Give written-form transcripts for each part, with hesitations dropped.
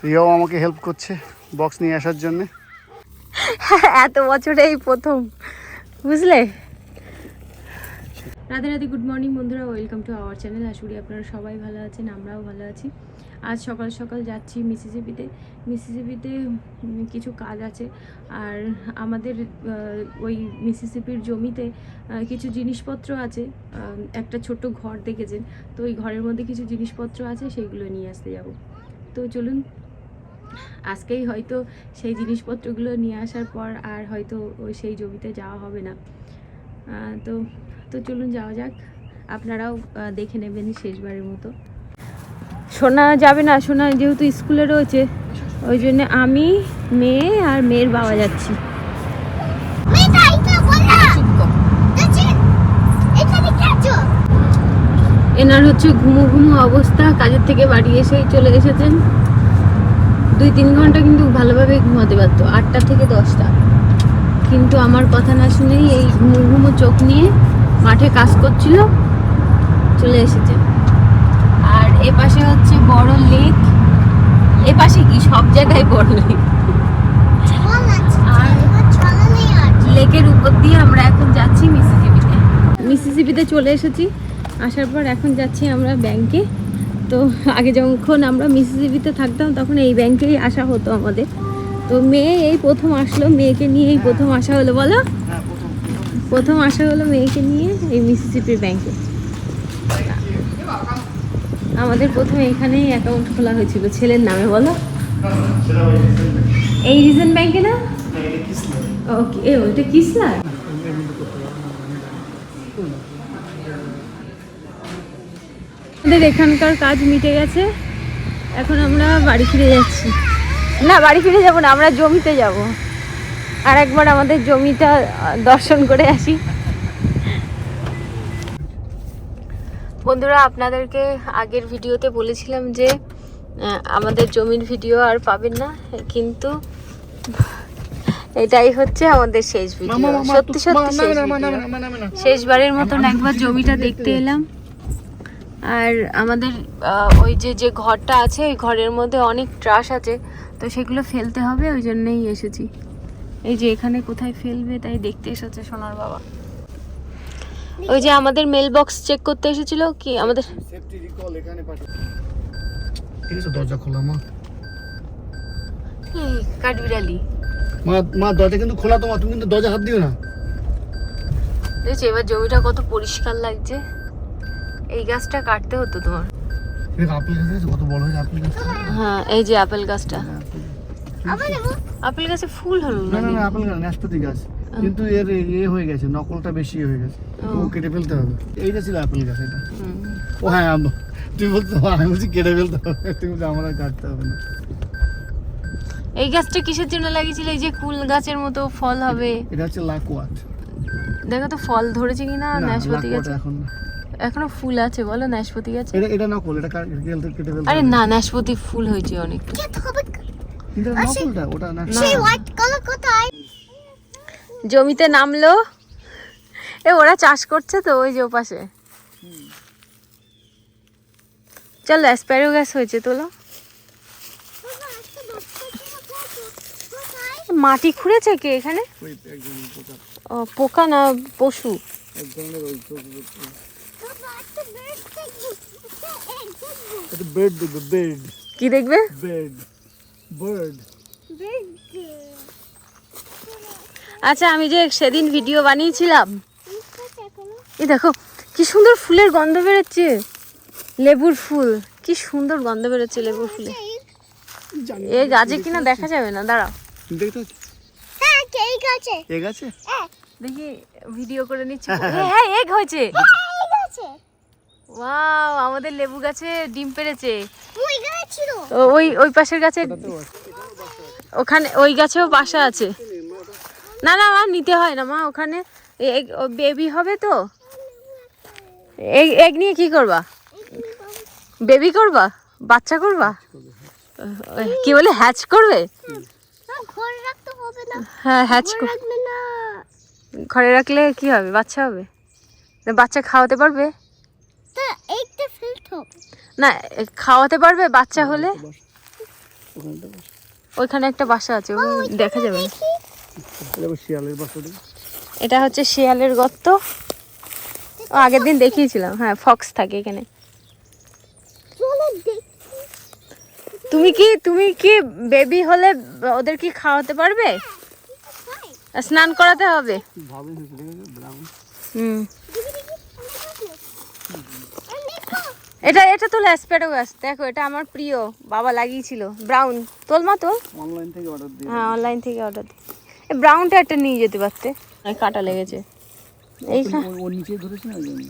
রিয়াও আমাকে হেল্প করছে বক্স নিয়ে আসার জন্য। এত বছরে এই প্রথম, বুঝলে। রাধে রাধে, গুড মর্নিং বন্ধুরা, ওয়েলকাম টু আওয়ার চ্যানেল। আশা করি আপনারা সবাই ভালো আছেন, আমরাও ভালো আছি। আজ সকাল সকাল যাচ্ছি মিসিসিপিতে কিছু কাজ আছে। আর আমাদের ওই মিসিসিপির জমিতে কিছু জিনিসপত্র আছে। একটা ছোট্ট ঘর দেখেছেন, তো ওই ঘরের মধ্যে কিছু জিনিসপত্র আছে, সেইগুলো নিয়ে আসতে যাব। তো চলুন, আজকেই হয়তো সেই জিনিসপত্রগুলো নিয়ে আসার পর আর হয়তো ওই সেই জমিতে যাওয়া হবে না। তো তো চলুন যাওয়া যাক, আপনারাও দেখে নেবেন শেষবারের মতো। শোনা যাবে না, শোনা যেহেতু স্কুলে রয়েছে, ওই জন্য আমি, মেয়ে আর মেয়ের বাবা যাচ্ছি। এনার হচ্ছে ঘুমো ঘুমো অবস্থা, কাজের থেকে বাড়ি এসেই চলে এসেছেন। 2-3 ঘন্টা কিন্তু ভালোভাবে ঘুমাতে পারতো, 8টা থেকে 10টা, কিন্তু আমার কথা না শুনেই এই ঘুমো ঘুমো চোখ নিয়ে মাঠে কাজ করছিল, চলে এসেছে। আর এপাশে হচ্ছে বড় লেক, এপাশে কি সব জায়গায় বড় লেক, আর লেকের উপর দিয়ে আমরা এখন যাচ্ছি মিসিসিপিতে চলে এসেছি। আসার পর এখন যাচ্ছি আমরা ব্যাংকে। তো আগে যখন আমরা মিসিসিপিতে থাকতাম তখন এই ব্যাংকেই আসা হতো আমাদের। তো মেয়ে এই প্রথম আসলো, মেয়েকে নিয়ে এই প্রথম আসা হলো, বলো প্রথম আসা হলো মেয়েকে নিয়ে এই মিসিসিপির ব্যাংকে। আমাদের প্রথমে এখানেই অ্যাকাউন্ট খোলা হয়েছিল ছেলের নামে, বলো এই রিজন ব্যাংকে না? ওকে, ওইটা কিসলার। আমাদের এখানকার কাজ মিটে গেছে, এখন আমরা বাড়ি ফিরে যাচ্ছি। না, বাড়ি ফিরে যাব না, আমরা জমিতে যাব। আর একবার আমাদের জমিটা দর্শন করে আসি। বন্ধুরা, আপনাদেরকে আগের ভিডিওতে বলেছিলাম যে আমাদের জমির ভিডিও আর পাবেন না, কিন্তু এটাই হচ্ছে আমাদের শেষ ভিডিও। সত্যি সত্যি শেষবারের মতন একবার জমিটা দেখতে এলাম। আর আমাদের ওই যে ঘরটা আছে, ওই ঘরের মধ্যে অনেক ট্রাশ আছে, তো সেগুলো ফেলতে হবে, ওই জন্যই এসেছি। এই যে এখানে কোথায় ফেলবে তাই দেখতে এসেছে সোনার বাবা। ওই যে আমাদের মেল বক্স চেক করতে এসেছিল কি আমাদের সেফটি রিকল এখানে পাঠিয়ে। ঠিক আছে, দরজা খোলা মা। কাঠবিড়ালি মা দরজা কিন্তু খোলা, তোমার তুমি কিন্তু দরজা হাত দিও না। দেখছি এবার জমিটা কত পরিষ্কার লাগছে। এই গাছটা কাটতে হতো তোমার। আপেল গাছ কত বড় হয়েছে আপেল গাছ। হ্যাঁ, এই যে আপেল গাছটা, আপেল গাছে ফুল হলো না। না আপেল গাছ নাশপাতি গাছ, কিন্তু এর হয়ে গেছে, নকলটা বেশি হয়ে গেছে, ও কেটে ফেলতে হবে। এইটা ছিল আপেল গাছ, এটা। ও হ্যাঁ, তুমি বলতো আমি বলছি কেটে ফেলতে হবে, তুমি বলছো আমার কাটতে হবে না। এই গাছটা কিসের জন্য লাগিয়েছিল? এই যে কুল গাছের মতো ফল হবে। এটা হচ্ছে লাকওয়াট। দেখো তো ফল ধরেছে কিনা। নাশপাতি গাছ এখন এখনো ফুল আছে, বলো নাশপাতি গাছে। এটা নকল, এটা কেটে ফেলতে। আরে না, নাশপাতি ফুল হয়েছে অনেক। কিন্তু নকলটা ওটা না। সেই হোয়াইট কালার কোথায়? জমিতে নামলো, ওরা চাষ করছে তো ওই যে ওপাশে। চল, অ্যাসপ্যারো গাছ হয়েছে, তোলো। মাটি খুঁড়েছে কে এখানে? ও পোকা না পশু? কি দেখবে? আচ্ছা, আমি যে সেদিন ভিডিও বানিয়েছিলাম, এই দেখো কি সুন্দর ফুলের গন্ধ বেরোচ্ছে, লেবুর ফুল, কি সুন্দর গন্ধ বেরোচ্ছে লেবুর ফুলে। এই গাছে কিনা দেখা যাবে না, দাঁড়াও দেখি ভিডিও করে নিচ্ছি। হ্যাঁ, এগ হয়েছে। ওয়াও, আমাদের লেবু গাছে ডিম পেড়েছে। ওই পাশের গাছে, ওখানে ওই গাছেও বাসা আছে। না মা, নিতে হয় না মা, ওখানে বেবি হবে তো। এগ নিয়ে কি করবা? বেবি করবা, বাচ্চা করবা, কি বলে হ্যাচ করবে? হ্যাঁ, হ্যাচ ঘরে রাখলে কি হবে? বাচ্চা হবে, বাচ্চা খাওয়াতে পারবে না? খাওয়াতে পারবে বাচ্চা হলে? ওখানটা বসে। ওইখানে একটা বাসা আছে, ওখানে দেখা যাবে না। এটা আবার শিয়ালের বাসা দিই। এটা হচ্ছে শিয়ালের গর্ত। ও আগের দিন দেখিয়েছিলাম, হ্যাঁ ফক্স থাকে এখানে। তুমি কি বেবি হলে ওদের কি খাওয়াতে পারবে? স্নান করাতে হবে। ভালোই হয়েছে, দেখেছো ব্রাউন। হুম, এটা তো অ্যাসপ্যারাগাস, দেখো এটা আমার প্রিয়, বাবা লাগিয়েছিল। ব্রাউন, তোল মা তোল। অনলাইন থেকে অর্ডার দিই। হ্যাঁ অনলাইন থেকে অর্ডার দিই। এই ব্রাউনটা একটা নিয়ে যেতে পারতে, কাটা লেগেছে এইখানে। ওর নিচে ধরেছে না ওই জন্য।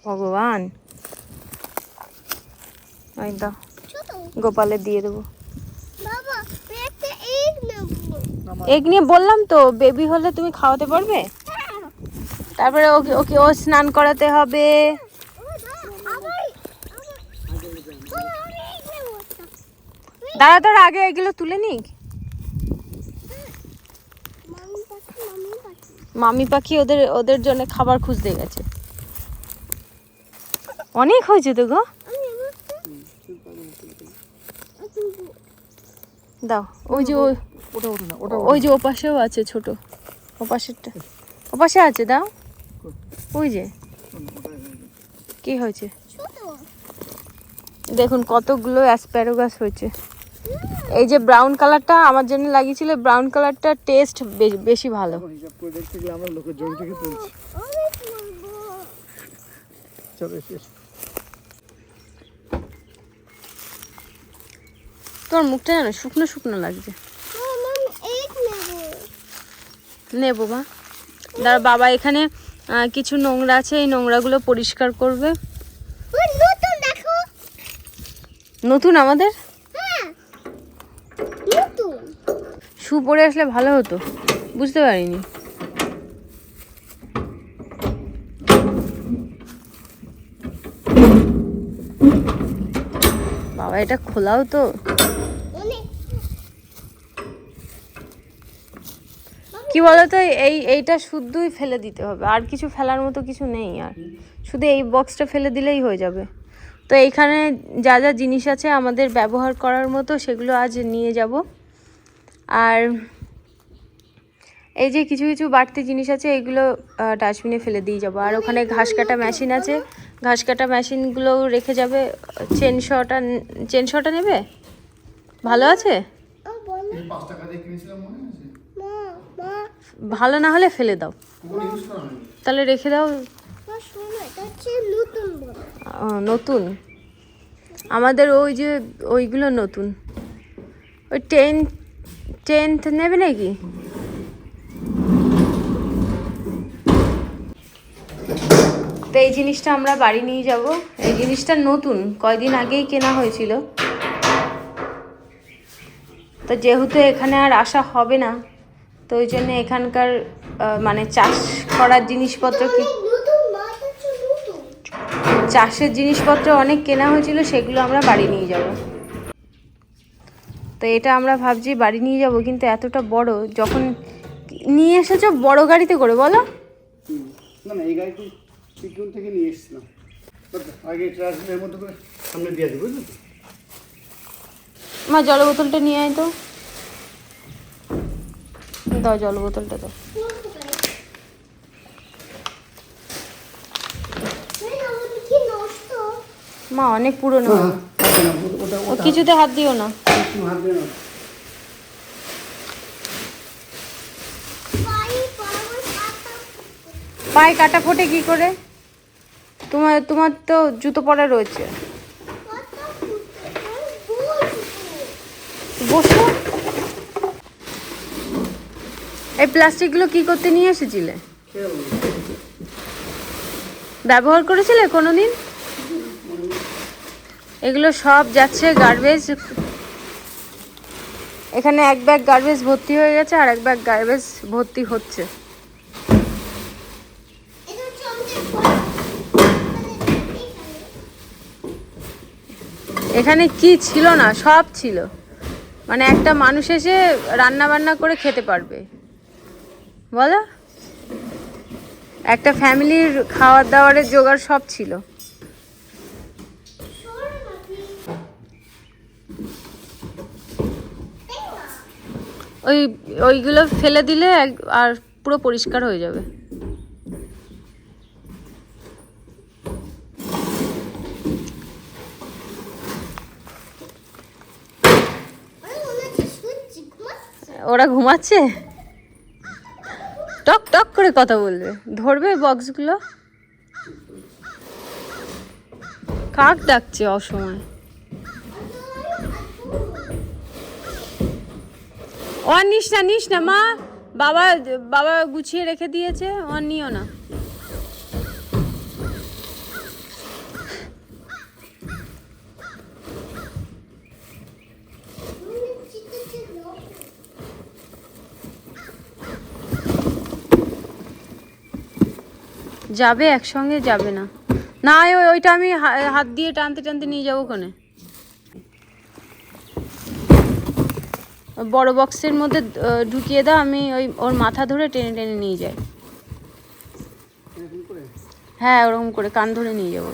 ভগবান, ওই দাও, গোপালে দিয়ে দেবো। এগ নিয়ে বললাম তো, বেবি হলে তুমি খাওয়াতে পারবে। তারপরে ওকে ওকে ও স্নান করাতে হবে। দাঁড়া আগে এগুলো তুলে নিক। মামি পাখি ওদের জন্য খাবার খুঁজতে গেছে। অনেক হয়েছে তো গো, দাও। ওই যে ওটা ওঠে না, ওটা ওই যে ওপাশেও আছে ছোট, ওপাশেরটা ওপাশে আছে, দাও। ওই যে কি হয়েছে দেখুন, কতগুলো অ্যাসপ্যারাগাস হয়েছে। এই যে ব্রাউন কালারটা আমার জন্য লাগিয়েছিল, ব্রাউন কালারটা টেস্ট বেশি ভালো। হিসাব করে দেখতে গেলে আমরা লোকের জমি থেকে তুলছি। চলো শেষ। তোর মুখটা জানো শুকনো শুকনো লাগছে। নেবো মা, দাঁড়া বাবা এখানে কিছু নোংরা আছে, এই নোংরাগুলো পরিষ্কার করবে। নতুন আমাদের শু পরে আসলে ভালো হতো, বুঝতে পারিনি। বাবা এটা খোলাও তো। কি বলতো, এইটা শুদ্ধই ফেলে দিতে হবে, আর কিছু ফেলার মতো কিছু নেই, আর শুধু এই বক্সটা ফেলে দিলেই হয়ে যাবে। তো এইখানে যা যা জিনিস আছে আমাদের ব্যবহার করার মতো, সেগুলো আজ নিয়ে যাব। আর এই যে কিছু কিছু বাড়তি জিনিস আছে, এইগুলো ডাস্টবিনে ফেলে দিয়ে যাবো। আর ওখানে ঘাস কাটা মেশিন আছে, ঘাস কাটা মেশিনগুলো রেখে যাবে। চেন শটা নেবে, ভালো আছে। ভালো না হলে ফেলে দাও, তাহলে রেখে দাও। নতুন আমাদের ওই যে ওইগুলো নতুন। ওই টেন্থ নেবে নাকি? তো এই জিনিসটা আমরা বাড়ি নিয়ে যাব। এই জিনিসটা নতুন, কয়দিন আগেই কেনা হয়েছিল। তো যেহেতু এখানে আর আসা হবে না, তো ওই জন্য এখানকার মানে চাষ করার জিনিসপত্র, কি চাষের জিনিসপত্র অনেক কেনা হয়েছিল, সেগুলো আমরা বাড়ি নিয়ে যাব। তো এটা আমরা ভাবছি বাড়ি নিয়ে যাব, কিন্তু এতটা বড়, যখন নিয়ে এসেছো বড় গাড়িতে করে বলো। না এই গাড়িটি সিকিউর থেকে নিয়ে এসেছিলাম, আগে ট্রান্সফারের মতো করে সামনে দিয়ে দিই, বুঝলি? মা জল বোতলটা নিয়ে আয় তো, দাও জল বোতলটা দাও। মা অনেক পুরনো, ও কিছুতে হাত দিও না। পায়ে কাটা ফোটে কি করে? তোমার তো জুতো পরা রয়েছে, বসো। এই প্লাস্টিকগুলো কি করতে নিয়ে এসেছিলে? ব্যবহার করেছিলে কোনোদিন? এগুলো সব যাচ্ছে গার্বেজ। এখানে এক ব্যাগ গার্বেজ ভর্তি হয়ে গেছে, আর এক ব্যাগ গার্বেজ ভর্তি হচ্ছে। এখানে কি ছিল না, সব ছিল। মানে একটা মানুষ এসে রান্না বান্না করে খেতে পারবে, বলো? একটা ফ্যামিলির খাওয়ার দাওয়ারের জোগাড় সব ছিল। ওইগুলো ফেলে দিলে আর পুরো পরিষ্কার হয়ে যাবে। ওরা ঘুমাচ্ছে, টক টক করে কথা বলবে, ধরবে বক্সগুলো। কাক ডাকছে অসময়। ও নিস না মা, বাবা গুছিয়ে রেখে দিয়েছে, ও নিও না। যাবে একসঙ্গে যাবে না, না ওইটা আমি হাত দিয়ে টানতে টানতে নিয়ে যাবো ওখানে। বড় বক্সের মধ্যে ঢুকিয়ে দাও, আমি ওর মাথা ধরে টেনে টেনে নিয়ে যাই। হ্যাঁ ওরকম করে কান ধরে নিয়ে যাবো।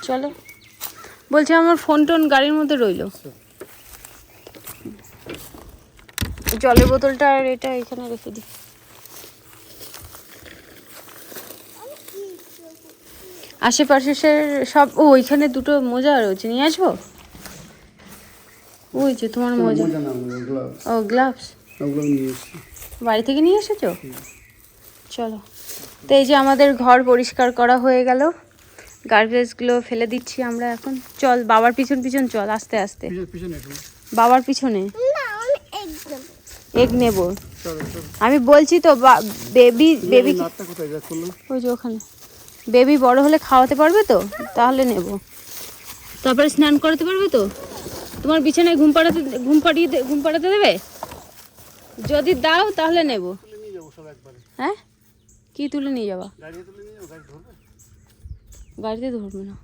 চলো, বলছি আমার ফোন টোন গাড়ির মধ্যে রইলো, জলের বোতলটা আর এটা এখানে রেখে দিই। আশেপাশে সব ওইখানে দুটো মোজা রয়েছে, নিয়ে আসবো। ওই যে তোমার মোজা, ও গ্লাভস বাড়ি থেকে নিয়ে এসেছো। চলো, তো এই যে আমাদের ঘর পরিষ্কার করা হয়ে গেল, গার্বেজগুলো ফেলে দিচ্ছি আমরা এখন। চল বাবার পিছন পিছন চল, আস্তে আস্তে বাবার পিছনে। এগ নেব আমি বলছি তো, বেবি ওই যে ওখানে বেবি বড় হলে খাওয়াতে পারবে তো, তাহলে নেব। তারপরে স্নান করাতে পারবে তো, তোমার বিছানায় ঘুম পাড়াতে দেবে, যদি দাও তাহলে নেব। হ্যাঁ কি তুলে নিয়ে যাবা? গাড়িতে ধরবে না,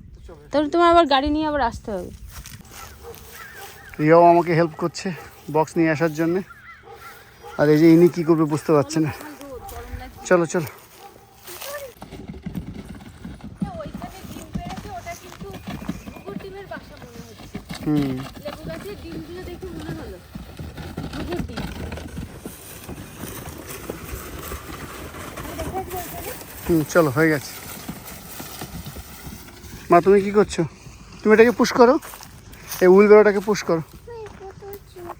তাহলে তোমার আবার গাড়ি নিয়ে আবার আসতে হবে। রিয়াও আমাকে হেল্প করছে বক্স নিয়ে আসার জন্য, আর এই যে ইনি কি করবে বুঝতে পারছে না। চলো চলো। চলো হয়ে গেছে। মা তুমি কি করছো? তুমি এটাকে পুশ করো, এই হুইল বেরোটাকে পুশ করো।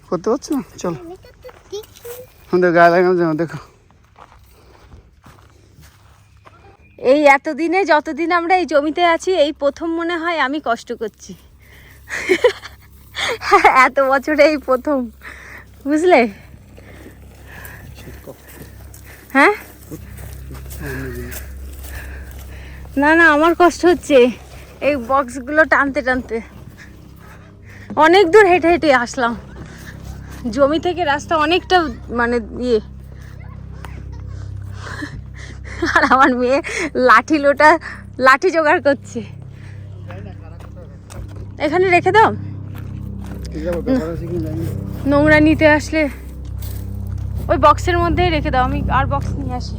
করতে পারছো না? চলো আমাদের গায়ে লাগানো যাও, দেখো। এই এতদিনে যতদিন আমরা এই জমিতে আছি, এই প্রথম মনে হয় আমি কষ্ট করছি। এত বছরে এই প্রথম, বুঝলে? হ্যাঁ না না, আমার কষ্ট হচ্ছে এই বক্সগুলো টানতে টানতে। অনেক দূর হেঁটে হেঁটে আসলাম, জমি থেকে রাস্তা অনেকটা, মানে ইয়ে। আর আমার মেয়ে লাঠি জোগাড় করছে। এখানে রেখে দাও, নোংরা নিতে আসলে ওই বক্সের মধ্যেই রেখে দাও, আমি আর বক্স নিয়ে আসি।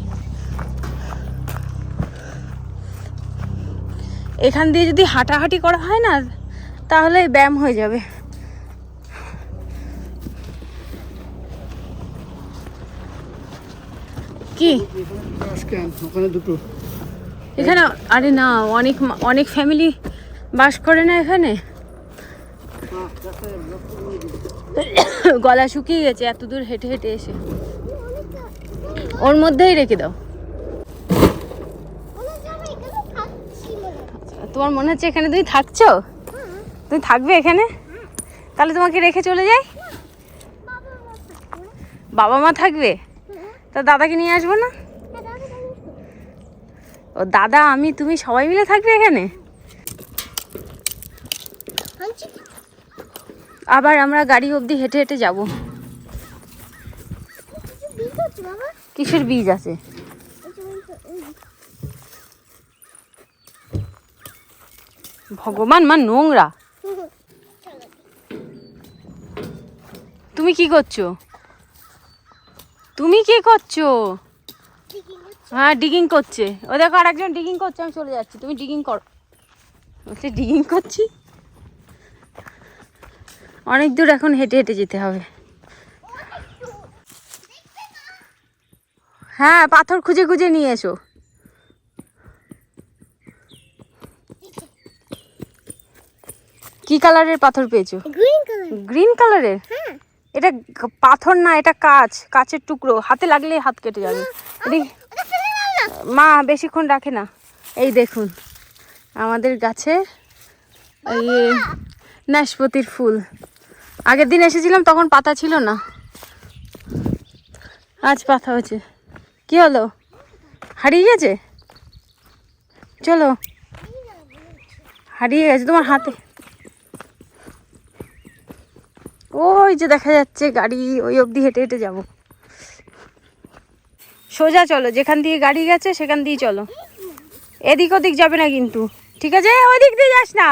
এখান দিয়ে যদি হাঁটাহাঁটি করা হয় না, তাহলে ব্যায়াম হয়ে যাবে। কি এখানে? আরে না, অনেক ফ্যামিলি বাস করে না এখানে। গলা শুকিয়ে গেছে এত দূর হেঁটে হেঁটে এসে। ওর মধ্যেই রেখে দাও। তোমার মনে হচ্ছে এখানে তুমি থাকছো? তুমি থাকবে এখানে? তাহলে তোমাকে রেখে চলে যাই। বাবা মা থাকবে, তা দাদাকে নিয়ে আসবো না? ও দাদা, আমি, তুমি সবাই মিলে থাকবে এখানে। আবার আমরা গাড়ি অবধি হেঁটে হেঁটে যাব। কিসের বীজ আছে? ভগবান, মা নোংরা। তুমি কি করছো? হ্যাঁ ডিগিং করছে, ও দেখো আর একজন ডিগিং করছে, আমি চলে যাচ্ছি, তুমি ডিগিং করো। বলছে ডিগিং করছি। অনেক দূর এখন হেঁটে হেঁটে যেতে হবে, হ্যাঁ, পাথর খুঁজে খুঁজে নিয়ে এসো। কি কালারের পাথর পেয়েছো? গ্রিন কালারের? এটা পাথর না, এটা কাচের টুকরো, হাতে লাগলে হাত কেটে যাবে। মা বেশিক্ষণ রাখে না। এই দেখুন আমাদের গাছে এই নাশপাতির ফুল। আগের দিন এসেছিলাম তখন পাতা ছিল না, আজ পাতা হয়েছে। কি হলো, হারিয়ে গেছে? চলো, হারিয়ে গেছে তোমার হাতে। ওই যে দেখা যাচ্ছে গাড়ি, ওই অবধি হেঁটে হেঁটে যাব। সোজা চলো, যেখান দিয়ে গাড়ি গেছে সেখান দিয়ে চলো, এদিক ওদিক যাবে না কিন্তু, ঠিক আছে? ওই দিক দিয়ে যাস না,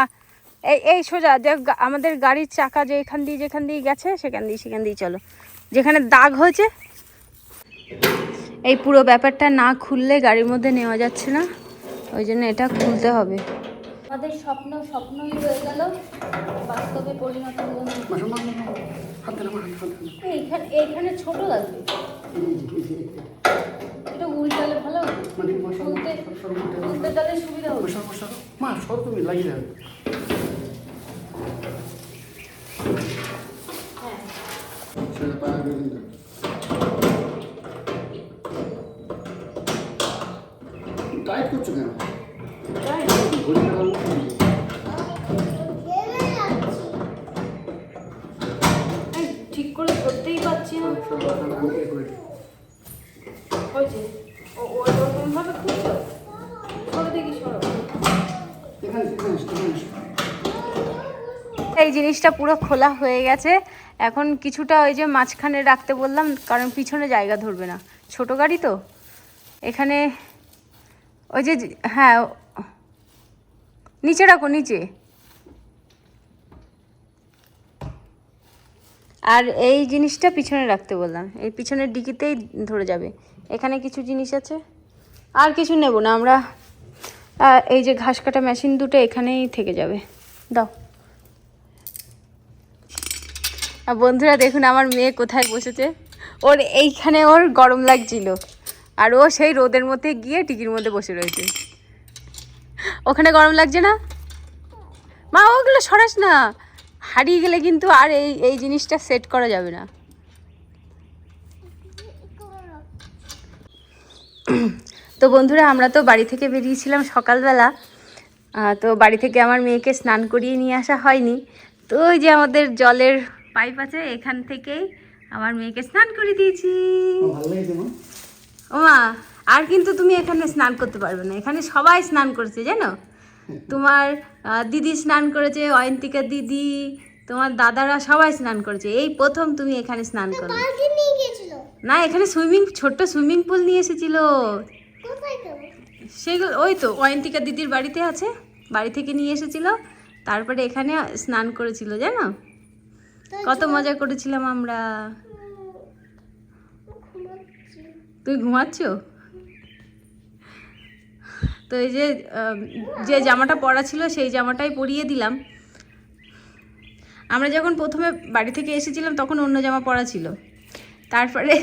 এই সোজা যে আমাদের গাড়ির চাকা যেখান দিয়ে গেছে সেখান দিয়ে চলো, যেখানে দাগ হয়েছে। এই পুরো ব্যাপারটা না খুললে গাড়ির মধ্যে নেওয়া যাচ্ছে না, ওই জন্য এটা খুলতে হবে। আমাদের স্বপ্নই রয়ে গেল, বাস্তবে পরিণত হলো না। এইখানে ছোট লাগবে, এটা উল্টালে ভালো হবে, উল্টে তাহলে সুবিধা হবে। মা সব তুমি লাগিয়ে যাবে। টাইট করছো কেন? ঠিক করে ধরতেই পারছি না। হয়েছে ওরকম ভাবে খুঁজছো, সরে দেখি, সরো। এই জিনিসটা পুরো খোলা হয়ে গেছে। এখন কিছুটা ওই যে মাঝখানে রাখতে বললাম, কারণ পিছনে জায়গা ধরবে না, ছোট গাড়ি তো। এখানে ওই যে, হ্যাঁ নিচে রাখো, নিচে। আর এই জিনিসটা পিছনে রাখতে বললাম, এই পিছনের ডিকিতেই ধরে যাবে। এখানে কিছু জিনিস আছে, আর কিছু নেব না আমরা। এই যে ঘাস কাটা মেশিন দুটো এখানেই থেকে যাবে, দাও। বন্ধুরা দেখুন আমার মেয়ে কোথায় বসেছে, ওর এইখানে ওর গরম লাগছিল, আর ও সেই রোদের মধ্যে গিয়ে টিকির মধ্যে বসে রয়েছে। ওখানে গরম লাগছে না মা? ওগুলো সরাস না, হারিয়ে গেলে কিন্তু আর এই জিনিসটা সেট করা যাবে না। তো বন্ধুরা আমরা তো বাড়ি থেকে বেরিয়েছিলাম সকালবেলা, তো বাড়ি থেকে আমার মেয়েকে স্নান করিয়ে নিয়ে আসা হয়নি। তো ওই যে আমাদের জলের পাইপ আছে, এখান থেকেই আমার মেয়েকে স্নান করে দিয়েছি। ও মা, আর কিন্তু তুমি এখানে স্নান করতে পারবে না, এখানে সবাই স্নান করেছে জানো। তোমার দিদি স্নান করেছে, অয়ন্তিকা দিদি, তোমার দাদারা সবাই স্নান করেছে, এই প্রথম তুমি এখানে স্নান করো। না, এখানে ছোট্ট সুইমিং পুল নিয়ে এসেছিল, সেগুলো ওই তো অয়ন্তিকা দিদির বাড়িতে আছে, বাড়ি থেকে নিয়ে এসেছিল, তারপরে এখানে স্নান করেছিল জানো। কত মজা করেছিলাম আমরা। তুই ঘুমাচ্ছ? তো এই যে জামাটা পরা ছিল সেই জামাটাই পরিয়ে দিলাম। আমরা যখন প্রথমে বাড়ি থেকে এসেছিলাম তখন অন্য জামা পরা ছিল, তারপরে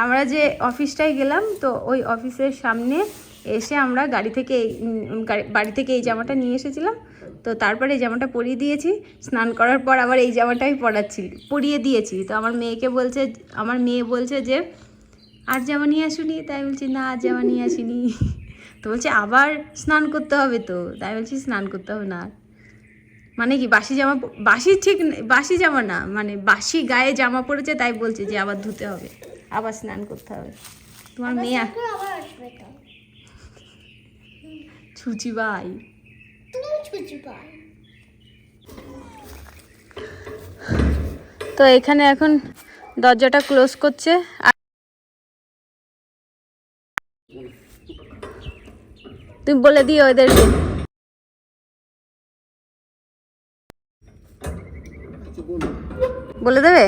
আমরা যে অফিসটায় গেলাম, তো ওই অফিসের সামনে এসে আমরা বাড়ি থেকে এই জামাটা নিয়ে এসেছিলাম, তো তারপরে এই জামাটা পরিয়ে দিয়েছি। স্নান করার পর আবার এই জামাটাই পরিয়ে দিয়েছি। তো আমার মেয়ে বলছে যে আর জামা নিয়ে আসুনি, তাই বলছি না আর জামা নিয়ে আসিনি। তো বলছে আবার স্নান করতে হবে, তো তাই বলছি স্নান করতে হবে না। মানে কি বাসি জামা না, মানে বাসি গায়ে জামা পড়েছে, তাই বলছে যে আবার ধুতে হবে, আবার স্নান করতে হবে। তোমার মেয়ে ছুচি ভাই, তো এখানে এখন দরজাটা ক্লোজ করছে। তুমি বলে দিও ওদেরকে। বলে দেবে?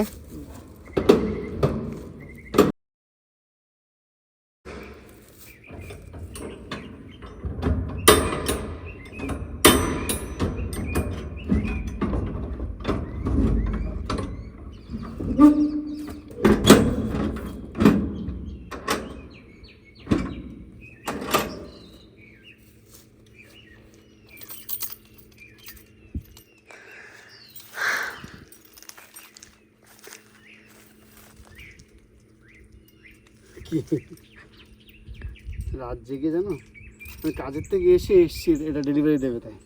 রাত জেগে জানো, আমি কাজের থেকে এসছি, এটা ডেলিভারি দেবে তাই।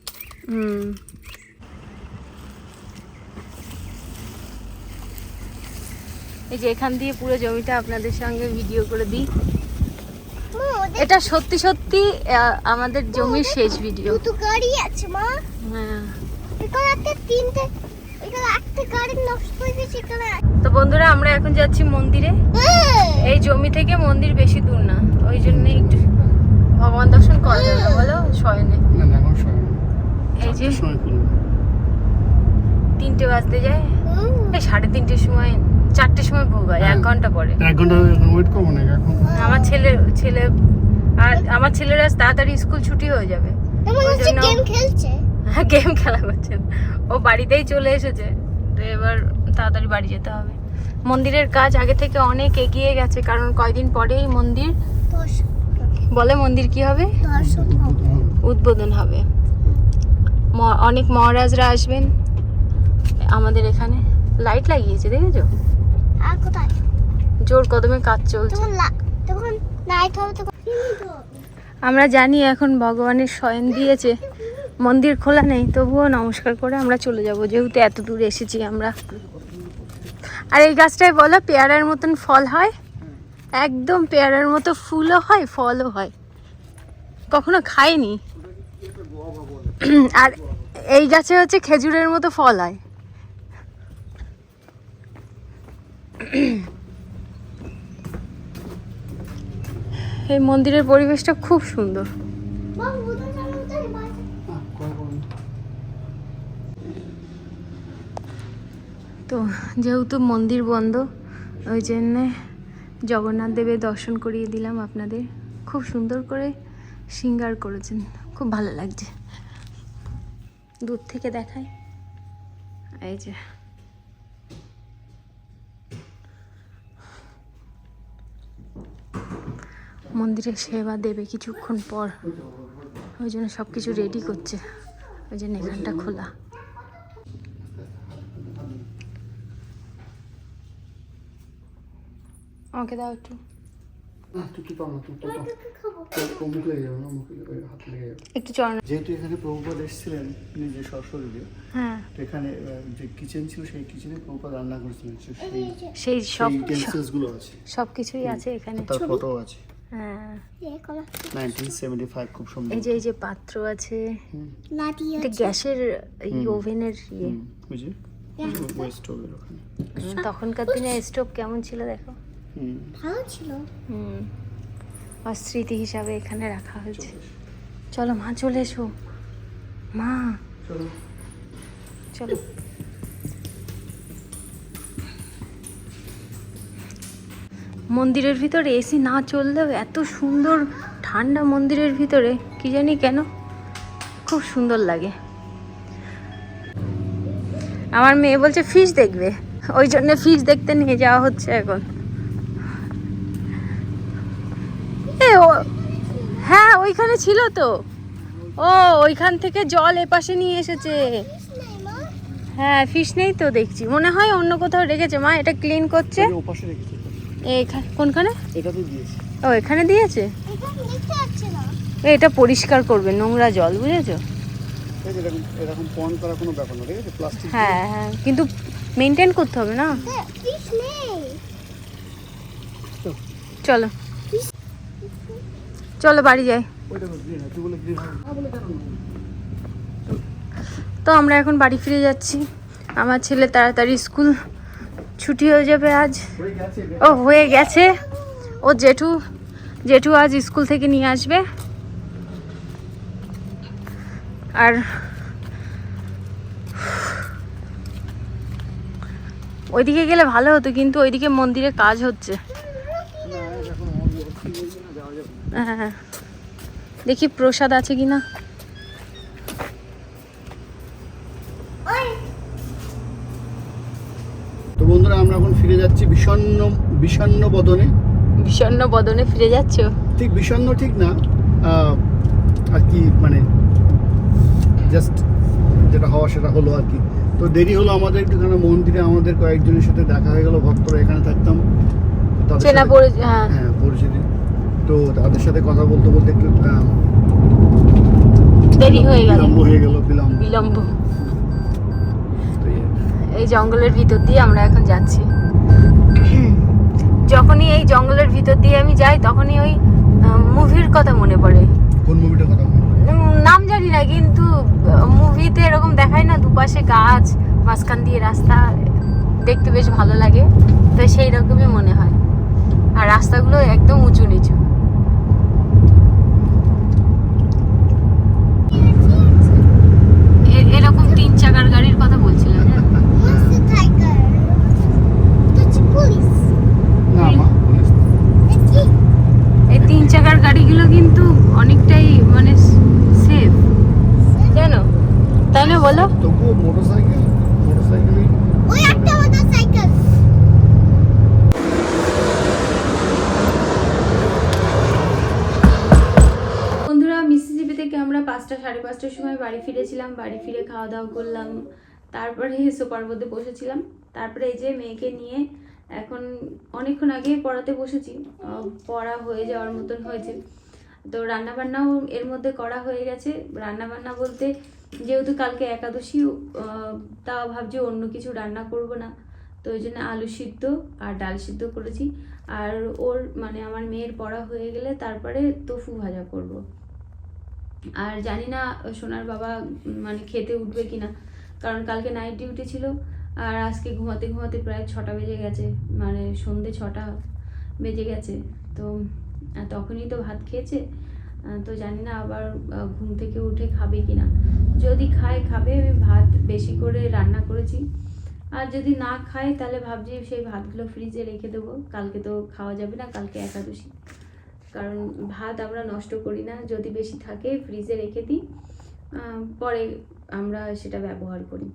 এই যে এখান দিয়ে পুরো জমিটা আপনাদের সঙ্গে ভিডিও করে দিই। এটা সত্যি সত্যি আমাদের জমির শেষ ভিডিও। দুটো গাড়ি আছে মা। হ্যাঁ, এখানে একটা তিনটে, এখানে একটা গাড়ি নষ্ট হয়ে গেছে এখানে। তো বন্ধুরা আমরা এখন যাচ্ছি মন্দিরে। এই জমি থেকে মন্দির বেশি দূর না, ওই জন্য একটু ভগবান দর্শন করা যাবে বলো শয়নে। না না, এখন সময় নেই। এই যে সময় খুলবে। 3টে বাজতে যায়, এই 3:30টার সময়, 4টের সময় ভোগ হয়, 1 ঘন্টা পরে। 1 ঘন্টা ওয়েট করবো না এখন। আমার ছেলে আর আমার ছেলের আজ তাড়াতাড়ি স্কুল ছুটি হয়ে যাবে, ওই জন্য গেম খেলছে। হ্যাঁ গেম খেলা করছে। ও বাড়িতেই চলে এসেছে, তো এবার তাড়াতাড়ি বাড়ি যেতে হবে। মন্দিরের কাজ আগে থেকে অনেক এগিয়ে গেছে, কারণ কয়দিন পরেই মন্দির বলে মন্দির কি হবে, উদ্বোধন হবে। অনেক মহারাজরা আসবেন আমাদের এখানে। লাইট লাগিয়েছে দেখেছো, আর কোথায় জোর কদমে কাজ চলছে। তখন নাইট হবে তখন। আমরা জানি এখন ভগবানের শয়ন দিয়েছে, মন্দির খোলা নেই, তবুও নমস্কার করে আমরা চলে যাব, যেহেতু এত দূর এসেছি আমরা। আর এই গাছটায় বলো পেয়ারার মতন ফল হয়, একদম পেয়ারার মতো ফুলও হয় ফলও হয়, কখনো খাইনি। আর এই গাছে হচ্ছে খেজুরের মতো ফল হয়। এই মন্দিরের পরিবেশটা খুব সুন্দর। তো যেহেতু মন্দির বন্ধ, ওই জন্যে জগন্নাথ দেবের দর্শন করিয়ে দিলাম আপনাদের। খুব সুন্দর করে শৃঙ্গার করেছেন, খুব ভালো লাগছে। দূর থেকে দেখাই, এই যে মন্দিরে সেবা দেবে কিছুক্ষণ পর, ওই জন্য সব কিছু রেডি করছে, ওই জন্য এখানটা খোলা। আমাকে দাও একটু। একটু চড়। যেহেতু এখানে প্রভুপাদ এসেছিলেন নিজে সশরীরে, হ্যাঁ, এখানে যে কিচেন ছিল সেই কিচেনে প্রভুপাদ রান্না করেছিলেন, সেই সব ইউটেন্সিলস গুলো আছে, সবকিছুই আছে এখানে। তার ফটো আছে। হ্যাঁ, 1975 খুব সুন্দর। এই যে পাত্র আছে, লাঠি এটা গ্যাসের ওভেনের ইয়ে। ওই যে ওয়েস্ট ওভেন ওখানে। তখনকার দিনে স্টোভ কেমন ছিল দেখো। ভালো ছিল। আর স্মৃতি হিসাবে এখানে রাখা হয়েছে। চলো মা, চলে এসো মা, চলো। মন্দিরের ভিতরে এসি না চললেও এত সুন্দর ঠান্ডা মন্দিরের ভিতরে, কি জানি কেন খুব সুন্দর লাগে। আমার মেয়ে বলছে ফিশ দেখবে, ওই জন্য ফিশ দেখতে নিয়ে যাওয়া হচ্ছে এখন। হ্যাঁ ওইখানে ছিল তো, ও ওইখান থেকে জল এপাশে নিয়ে এসেছে। হ্যাঁ ফিশ নেই তো দেখছি, মনে হয় অন্য কোথাও রেখেছে। মা এটা ক্লিন করছে। কোনখানে? ও এখানে দিয়েছে। এটা পরিষ্কার করবে, নোংরা জল, বুঝেছো? হ্যাঁ হ্যাঁ, কিন্তু মেনটেন করতে হবে না। চলো চলো বাড়ি যাই। তো আমরা এখন বাড়ি ফিরে যাচ্ছি। আমার ছেলে তাড়াতাড়ি স্কুল ছুটি হয়ে যাবে আজ। ও হয়ে গেছে, ও জেঠু আজ স্কুল থেকে নিয়ে আসবে। আর ওইদিকে গেলে ভালো হতো, কিন্তু ওইদিকে মন্দিরে কাজ হচ্ছে। হ্যাঁ দেখি প্রসাদ আছে কিনা। তো বন্ধুরা আমরা এখন ফিরে যাচ্ছি বিষণ্ণ বদনে ফিরে যাচ্ছ? ঠিক বিষণ্ণ ঠিক না, আর কি মানে জাস্ট যেটা হওয়া সেটা হলো আর কি। তো দেরি হলো আমাদের একটু, কারণ মন্দিরে আমাদের কয়েকজনের সাথে দেখা হয়ে গেল, ভক্তরা এখানে থাকতাম। তাদের চেনা সাথে- পরিচিত, হ্যাঁ। হ্যাঁ পরিচিতি। তো তাদের সাথে কথা বলতে বলতে একটু দেরি হয়ে গেল, বিলম্ব হয়ে গেল বিলম্ব। তো এই আর কি। এই জঙ্গলের ভিতর দিয়ে আমরা এখন যাচ্ছি। যখনই এই জঙ্গলের ভিতর দিয়ে আমি যাই তখনই ওই মুভির কথা মনে পড়ে। কোন মুভিটার কথা বলবো? নাম জানি না, কিন্তু মুভিতে এরকম দেখায় না, দুপাশে গাছ, মাঝখান দিয়ে রাস্তা, দেখতে বেশ ভালো লাগে। তো সেই রকমই মনে হয়। আর রাস্তাগুলো একদম উঁচু নিচু। এরকম 3 চাকার গাড়ির কথা বলছিলাম না? Monster Tiger. তো হচ্ছে পুলিশ। না মা পুলিশ না। দেখি এই 3 চাকার গাড়িগুলো কিন্তু অনেকটাই মানে সেফ, জানো, তাই না বলো? তবুও মোটরসাইকেলই ওই একটা মোটরসাইকেল। বন্ধুরা, মিসিসিপি থেকে আমরা 5টা সাড়ে 5টার সময় বাড়ি ফিরেছিলাম। বাড়ি ফিরে খাওয়া দাওয়া করলাম, তারপরে সোফার মধ্যে বসেছিলাম। তারপরে এই যে মেয়েকে নিয়ে এখন অনেকক্ষণ আগেই পড়াতে বসেছি, পড়া হয়ে যাওয়ার মতন হয়েছে। তো রান্নাবান্নাও এর মধ্যে করা হয়ে গেছে। রান্নাবান্না বলতে যেহেতু কালকে একাদশী, তা ভাবছি অন্য কিছু রান্না করব না। তো ওই জন্য আলু সিদ্ধ আর ডাল সিদ্ধ করেছি। আর ওর মানে আমার মেয়ের পড়া হয়ে গেলে তারপরে তোফু ভাজা করব। আর জানি না সোনার বাবা মানে খেতে উঠবে কিনা, কারণ কালকে নাইট ডিউটি ছিল। আর আজকে ঘুমাতে ঘুমাতে প্রায় 6টা বেজে গেছে, মানে সন্ধে 6টা বেজে গেছে। তো তখনই তো ভাত খেয়েছে। তো জানি না আবার ঘুম থেকে উঠে খাবে কিনা। যদি খায় খাবে, আমি ভাত বেশি করে রান্না করেছি। আর যদি না খায় তাহলে ভাবছি সেই ভাতগুলো ফ্রিজে রেখে দেবো। কালকে তো খাওয়া যাবে না, কালকে একাদশী। কারণ ভাত আমরা নষ্ট করি না, যদি বেশি থাকে ফ্রিজে রেখে দিই, পরে আমরা সেটা ব্যবহার করি।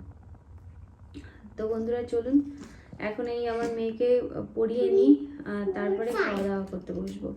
তো বন্ধুরা চলুন, এখন এই আমার মেয়েকে পড়িয়ে নিই, তারপরে খাওয়া দাওয়া করতে বসবো।